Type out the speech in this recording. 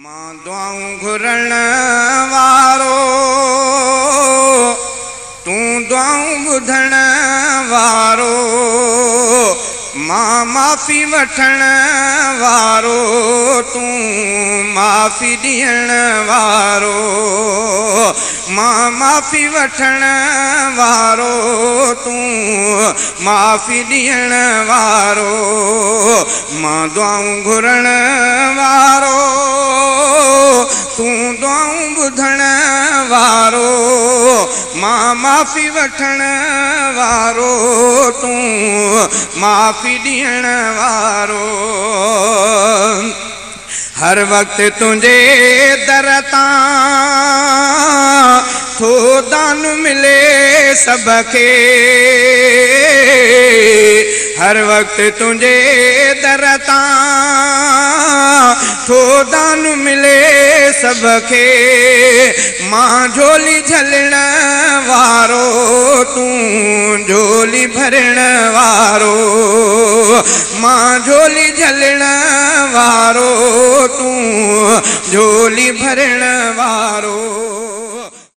मां दुआऊं घुरण वारो तूं दुआऊं ॿुधण वारो मां माफ़ी वठण वारो तूं माफ़ी ॾियण वारो मां माफ़ी वठण वारो तूं माफ़ी ॾियण वारो मां दुआऊं घुरण वारो तूं दुआऊं ॿुधण वारो मां माफ़ी वठण वारो तूं माफ़ी ॾियण वारो हर वक्त तुझे दर तां थो दान मिले सबके हर वक्त तुझे दर तां थो दान मिले सबके मां झोली झलण वारो तूं झोली भरण वारो मां झोली झलण वारो तूं झोली भरण वारो।